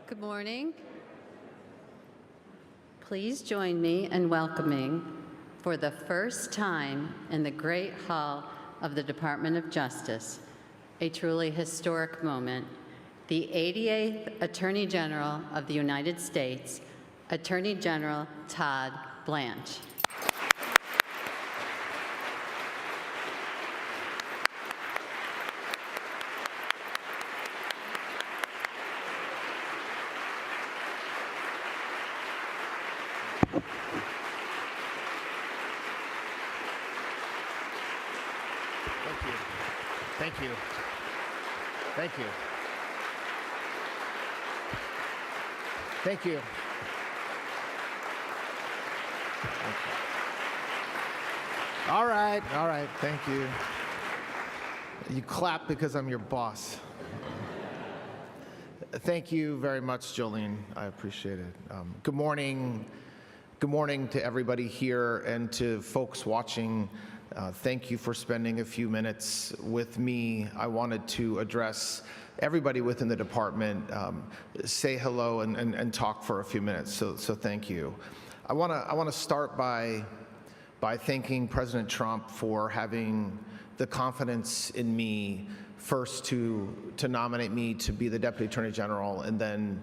Good morning. Please join me in welcoming, for the first time in the Great Hall of the Department of Justice, a truly historic moment, the 88th Attorney General of the United States, Attorney General Todd Blanche. Thank you. Thank you. Thank you. All right, thank you. You clap because I'm your boss. Thank you very much, Jolene. I appreciate it. Good morning. Good morning to everybody here and to folks watching. Thank you for spending a few minutes with me. I wanted to address everybody within the department, say hello and talk for a few minutes. So thank you. I want to start by thanking President Trump for having the confidence in me first to nominate me to be the Deputy Attorney General and then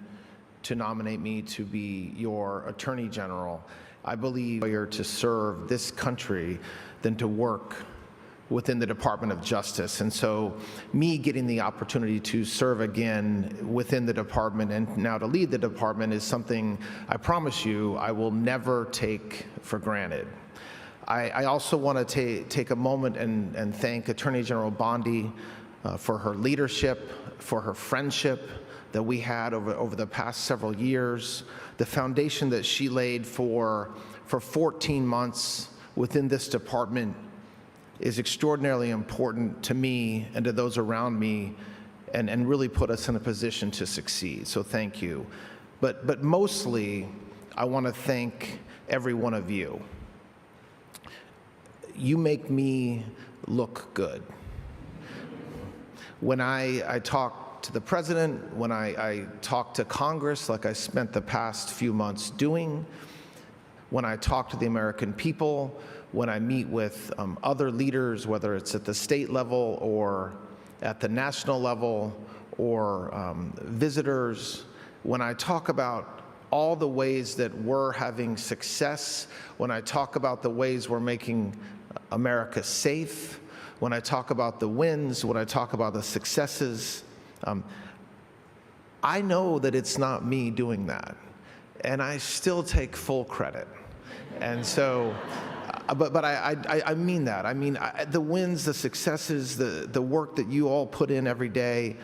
to nominate me to be your Attorney General. I believe you're to serve this country than to work within the Department of Justice. And so me getting the opportunity to serve again within the department and now to lead the department is something I promise you I will never take for granted. I also want to take a moment and thank Attorney General Bondi for her leadership, for her friendship that we had over the past several years, the foundation that she laid for 14 months within this department is extraordinarily important to me and to those around me and really put us in a position to succeed. So thank you. But mostly, I want to thank every one of you. You make me look good. When I talk to the president, when I talk to Congress, like I spent the past few months doing, when I talk to the American people, when I meet with other leaders, whether it's at the state level or at the national level or visitors, when I talk about all the ways that we're having success, when I talk about the ways we're making America safe, when I talk about the wins, when I talk about the successes, I know that it's not me doing that, and I still take full credit. And so, but I mean that. I mean, the wins, the successes, the work that you all put in every day,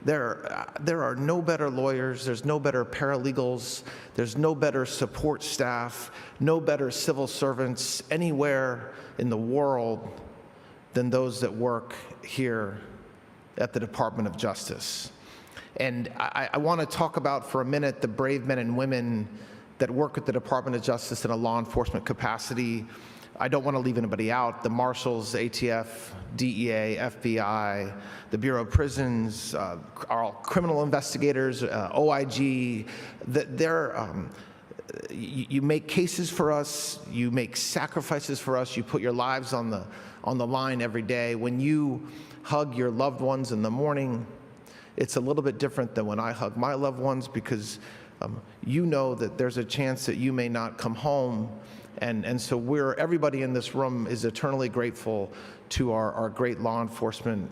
there are no better lawyers, there's no better paralegals, there's no better support staff, no better civil servants anywhere in the world than those that work here at the Department of Justice. And I want to talk about for a minute the brave men and women that work at the Department of Justice in a law enforcement capacity. I don't want to leave anybody out. The marshals, ATF, DEA, FBI, the Bureau of Prisons, our criminal investigators, OIG, you make cases for us, you make sacrifices for us, you put your lives on the line every day. When you hug your loved ones in the morning, it's a little bit different than when I hug my loved ones because you know that there's a chance that you may not come home. And so everybody in this room is eternally grateful to our great law enforcement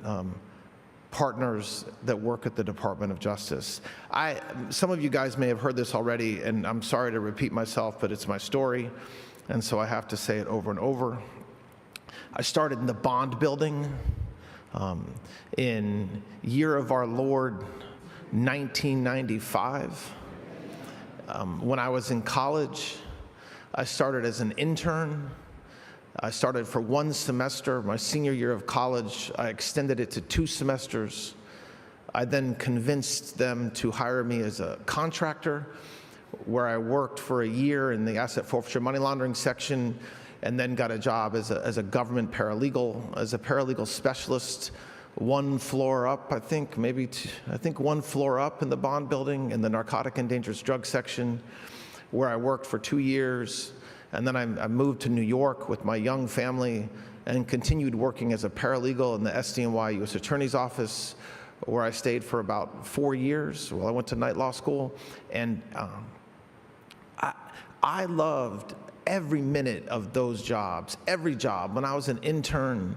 partners that work at the Department of Justice. Some of you guys may have heard this already, and I'm sorry to repeat myself, but it's my story, and so I have to say it over and over. I started in the bond building in year of our Lord, 1995. When I was in college, I started as an intern. I started for one semester. My senior year of college, I extended it to 2 semesters. I then convinced them to hire me as a contractor, where I worked for a year in the asset forfeiture money laundering section, and then got a job as a government paralegal, as a paralegal specialist one floor up, I think, one floor up in the bond building in the narcotic and dangerous drug section, where I worked for 2 years. And then I moved to New York with my young family and continued working as a paralegal in the SDNY U.S. Attorney's Office, where I stayed for about 4 years while I went to night law school. And I loved every minute of those jobs, every job. When I was an intern,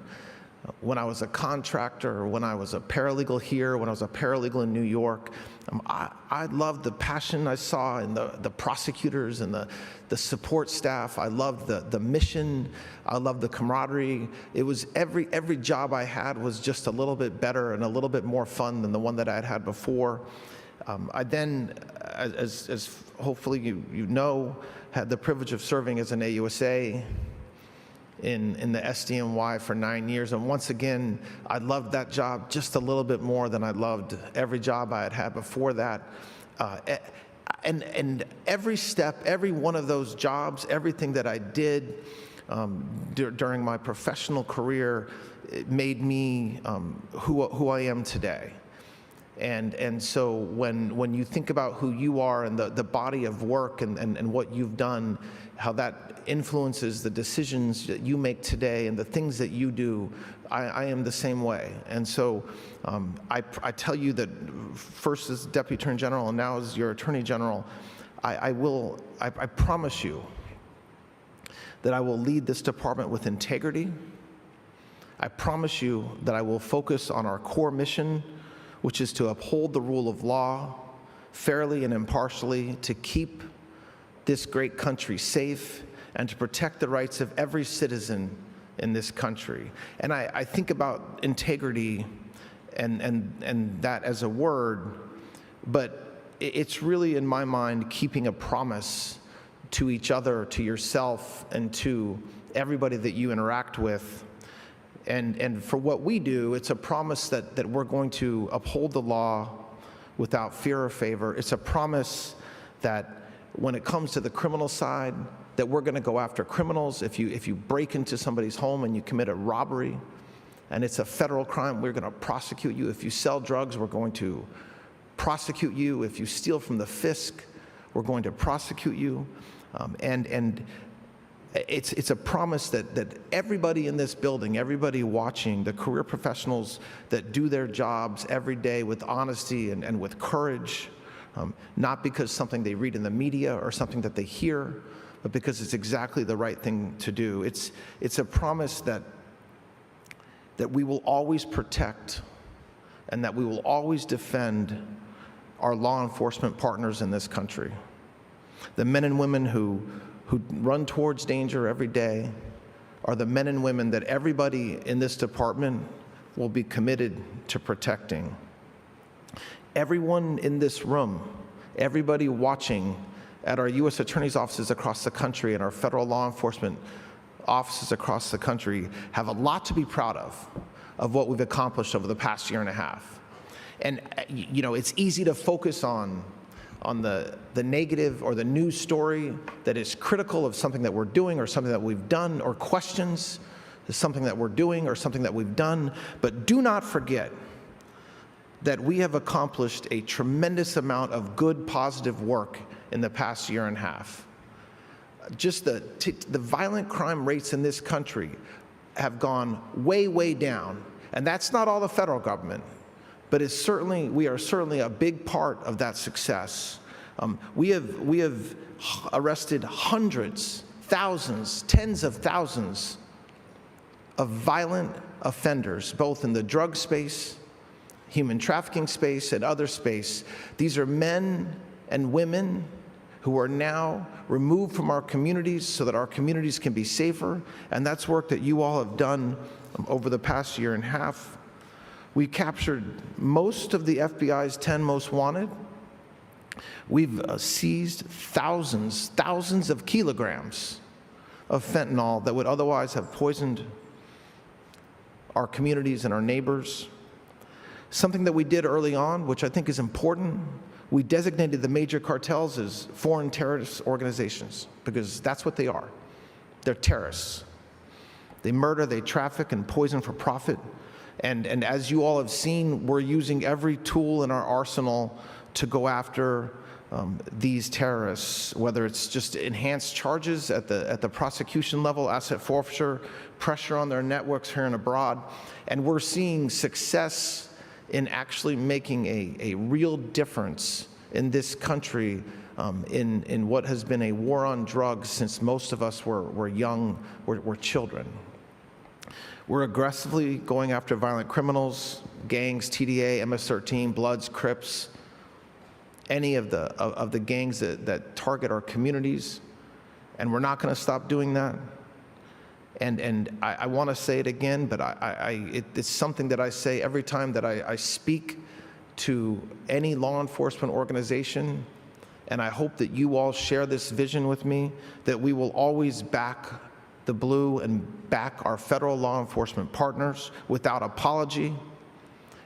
when I was a contractor, when I was a paralegal here, when I was a paralegal in New York, I loved the passion I saw in the prosecutors and the support staff. I loved the mission. I loved the camaraderie. It was every job I had was just a little bit better and a little bit more fun than the one that I had had before. I then, as hopefully you know, had the privilege of serving as an AUSA in the SDNY for 9 years. And once again, I loved that job just a little bit more than I loved every job I had had before that. And every step, every one of those jobs, everything that I did during my professional career, it made me who I am today. And so when you think about who you are and the body of work and what you've done, how that influences the decisions that you make today and the things that you do, I am the same way. And so I tell you that first as Deputy Attorney General and now as your Attorney General, I promise you that I will lead this department with integrity. I promise you that I will focus on our core mission, which is to uphold the rule of law fairly and impartially, to keep this great country safe, and to protect the rights of every citizen in this country. And I think about integrity and that as a word, but it's really, in my mind, keeping a promise to each other, to yourself, and to everybody that you interact with. And for what we do, it's a promise that we're going to uphold the law without fear or favor. It's a promise that when it comes to the criminal side, that we're going to go after criminals. If you break into somebody's home and you commit a robbery and it's a federal crime, we're going to prosecute you. If you sell drugs, we're going to prosecute you. If you steal from the fisc, we're going to prosecute you. And it's a promise that everybody in this building, everybody watching, the career professionals that do their jobs every day with honesty and with courage, not because something they read in the media or something that they hear, but because it's exactly the right thing to do. It's a promise that we will always protect and that we will always defend our law enforcement partners in this country. The men and women who run towards danger every day are the men and women that everybody in this department will be committed to protecting. Everyone in this room, everybody watching at our U.S. Attorney's offices across the country and our federal law enforcement offices across the country have a lot to be proud of what we've accomplished over the past year and a half. And you know, it's easy to focus on the negative or the news story that is critical of something that we're doing or something that we've done, or questions something that we're doing or something that we've done. But do not forget that we have accomplished a tremendous amount of good, positive work in the past year and a half. Just the violent crime rates in this country have gone way, way down. And that's not all the federal government, but we are certainly a big part of that success. We have arrested hundreds, thousands, tens of thousands of violent offenders, both in the drug space, human trafficking space, and other space. These are men and women who are now removed from our communities so that our communities can be safer, and that's work that you all have done over the past year and a half. We captured most of the FBI's 10 most wanted. We've seized thousands of kilograms of fentanyl that would otherwise have poisoned our communities and our neighbors. Something that we did early on, which I think is important, we designated the major cartels as foreign terrorist organizations, because that's what they are. They're terrorists. They murder, they traffic, and poison for profit. And as you all have seen, we're using every tool in our arsenal to go after these terrorists, whether it's just enhanced charges at the prosecution level, asset forfeiture, pressure on their networks here and abroad. And we're seeing success in actually making a real difference in this country in what has been a war on drugs since most of us were young, were children. We're aggressively going after violent criminals, gangs, TDA, MS-13, Bloods, Crips, any of the gangs that target our communities, and we're not going to stop doing that. And I want to say it again, but it's something that I say every time that I speak to any law enforcement organization, and I hope that you all share this vision with me, that we will always back the blue and back our federal law enforcement partners without apology.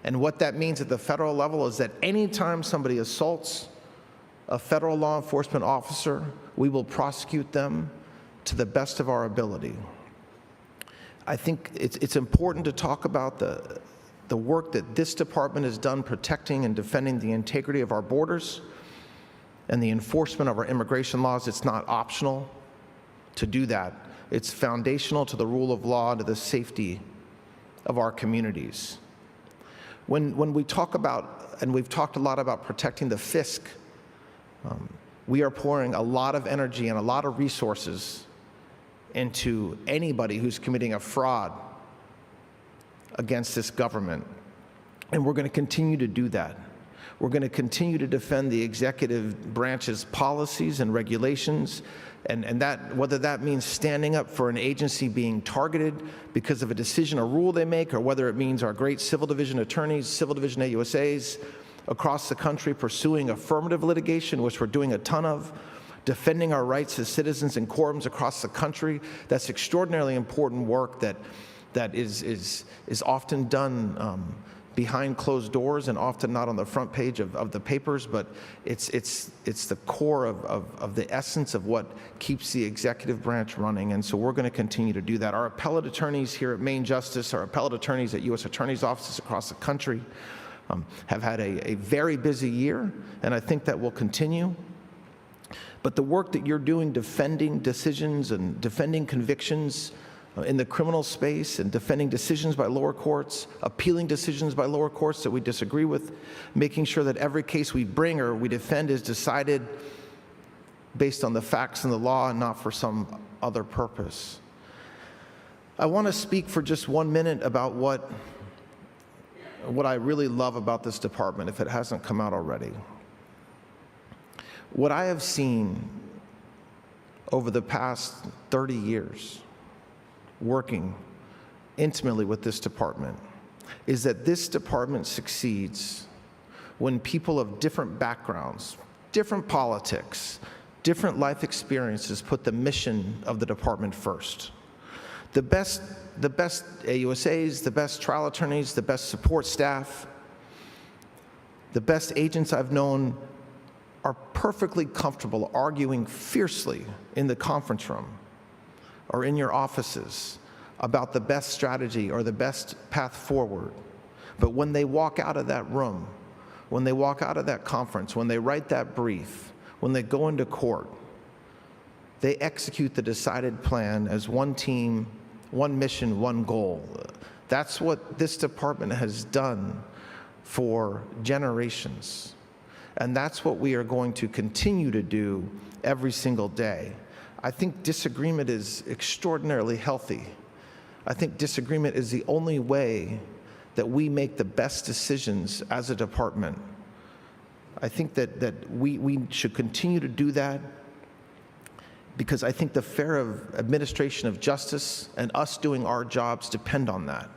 And what that means at the federal level is that anytime somebody assaults a federal law enforcement officer, we will prosecute them to the best of our ability. I think it's important to talk about the work that this department has done protecting and defending the integrity of our borders and the enforcement of our immigration laws. It's not optional to do that. It's foundational to the rule of law, to the safety of our communities. When we talk about, and we've talked a lot about protecting the fisc, we are pouring a lot of energy and a lot of resources into anybody who's committing a fraud against this government. And we're going to continue to do that. We're going to continue to defend the executive branch's policies and regulations, and that, whether that means standing up for an agency being targeted because of a decision or rule they make, or whether it means our great civil division attorneys, civil division AUSAs across the country pursuing affirmative litigation, which we're doing a ton of, defending our rights as citizens in courtrooms across the country. That's extraordinarily important work that is often done behind closed doors and often not on the front page of the papers, but it's the core of the essence of what keeps the executive branch running, and so we're going to continue to do that. Our appellate attorneys here at Maine Justice, our appellate attorneys at U.S. Attorney's offices across the country have had a very busy year, and I think that will continue. But the work that you're doing defending decisions and defending convictions in the criminal space and defending decisions by lower courts, appealing decisions by lower courts that we disagree with, making sure that every case we bring or we defend is decided based on the facts and the law and not for some other purpose. I want to speak for just 1 minute about what I really love about this department, if it hasn't come out already. What I have seen over the past 30 years working intimately with this department is that this department succeeds when people of different backgrounds, different politics, different life experiences put the mission of the department first. The best AUSAs, the best trial attorneys, the best support staff, the best agents I've known are perfectly comfortable arguing fiercely in the conference room or in your offices about the best strategy or the best path forward. But when they walk out of that room, when they walk out of that conference, when they write that brief, when they go into court, they execute the decided plan as one team, one mission, one goal. That's what this department has done for generations. And that's what we are going to continue to do every single day. I think disagreement is extraordinarily healthy. I think disagreement is the only way that we make the best decisions as a department. I think that we should continue to do that because I think the fair administration of justice and us doing our jobs depend on that.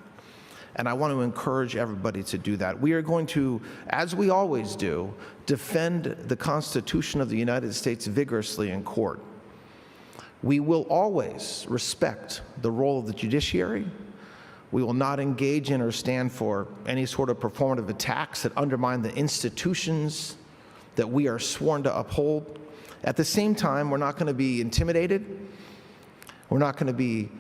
And I want to encourage everybody to do that. We are going to, as we always do, defend the Constitution of the United States vigorously in court. We will always respect the role of the judiciary. We will not engage in or stand for any sort of performative attacks that undermine the institutions that we are sworn to uphold. At the same time, we're not going to be intimidated. We're not going to be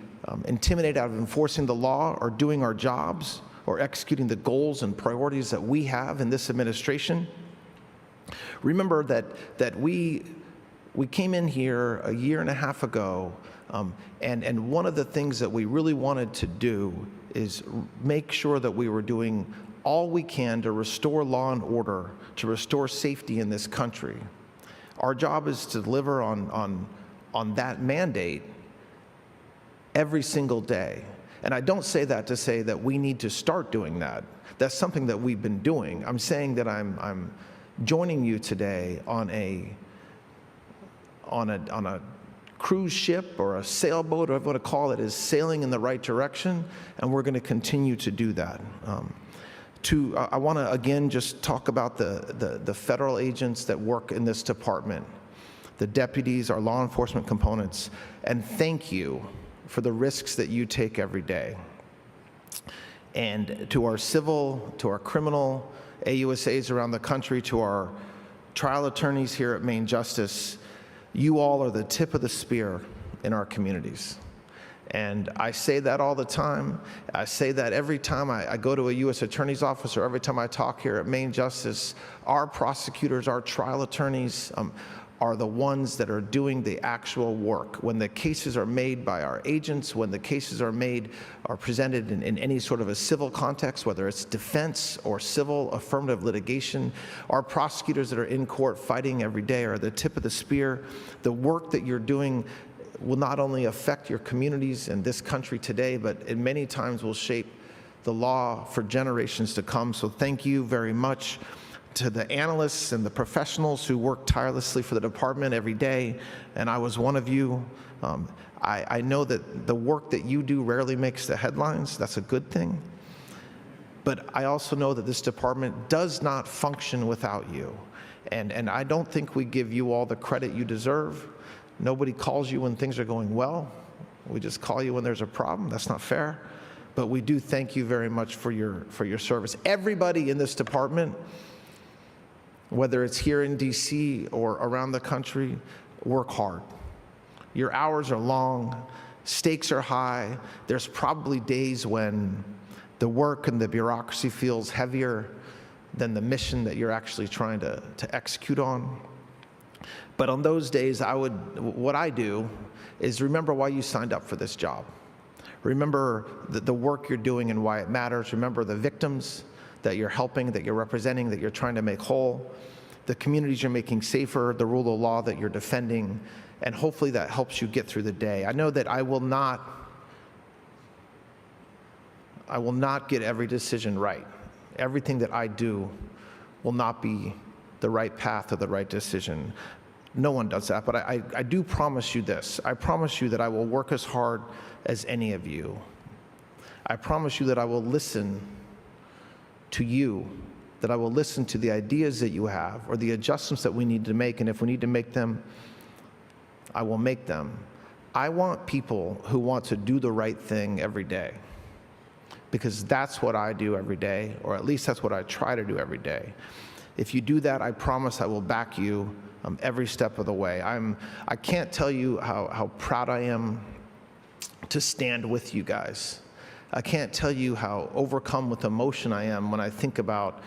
intimidated out of enforcing the law or doing our jobs or executing the goals and priorities that we have in this administration. Remember that we came in here a year and a half ago, and one of the things that we really wanted to do is make sure that we were doing all we can to restore law and order, to restore safety in this country. Our job is to deliver on that mandate every single day. And I don't say that to say that we need to start doing that. That's something that we've been doing. I'm saying that I'm joining you today on a cruise ship or a sailboat, or whatever you want to call it, is sailing in the right direction, and we're going to continue to do that. I want to again just talk about the federal agents that work in this department, the deputies, our law enforcement components, and thank you for the risks that you take every day. And to our civil, to our criminal AUSAs around the country, to our trial attorneys here at Maine Justice, you all are the tip of the spear in our communities. And I say that all the time. I say that every time I go to a U.S. Attorney's office, or every time I talk here at Maine Justice. Our prosecutors, our trial attorneys are the ones that are doing the actual work. When the cases are made by our agents, when the cases are presented in any sort of a civil context, whether it's defense or civil affirmative litigation, our prosecutors that are in court fighting every day are the tip of the spear. The work that you're doing will not only affect your communities in this country today, but it many times will shape the law for generations to come. So thank you very much to the analysts and the professionals who work tirelessly for the department every day, and I was one of you. I know that the work that you do rarely makes the headlines. That's a good thing. But I also know that this department does not function without you. And I don't think we give you all the credit you deserve. Nobody calls you when things are going well. We just call you when there's a problem. That's not fair. But we do thank you very much for your service. Everybody in this department, whether it's here in DC or around the country, work hard. Your hours are long, stakes are high. There's probably days when the work and the bureaucracy feels heavier than the mission that you're actually trying to execute on. But on those days, what I do is remember why you signed up for this job. Remember the work you're doing and why it matters. Remember the victims that you're helping, that you're representing, that you're trying to make whole, the communities you're making safer, the rule of law that you're defending, and hopefully that helps you get through the day. I know that I will not get every decision right. Everything that I do will not be the right path or the right decision. No one does that, but I do promise you this. I promise you that I will work as hard as any of you. I promise you that I will listen to you, that I will listen to the ideas that you have or the adjustments that we need to make, and if we need to make them, I will make them. I want people who want to do the right thing every day, because that's what I do every day, or at least that's what I try to do every day. If you do that, I promise I will back you every step of the way. I can't tell you how proud I am to stand with you guys. I can't tell you how overcome with emotion I am when I think about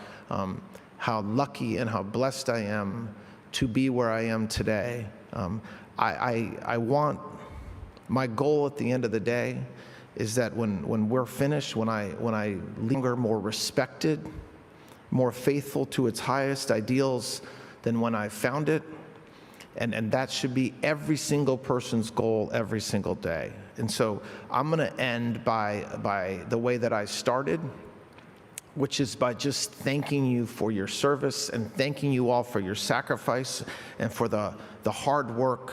how lucky and how blessed I am to be where I am today. I want, my goal at the end of the day is that when we're finished, when I linger more respected, more faithful to its highest ideals than when I found it, and that should be every single person's goal every single day. And so I'm going to end by the way that I started, which is by just thanking you for your service and thanking you all for your sacrifice and for the hard work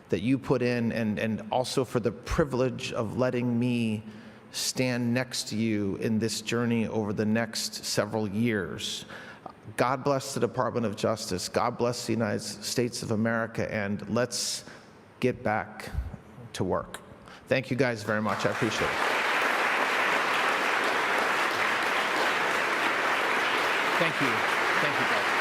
that you put in, and also for the privilege of letting me stand next to you in this journey over the next several years. God bless the Department of Justice. God bless the United States of America, and let's get back to work. Thank you guys very much. I appreciate it. Thank you. Thank you, guys.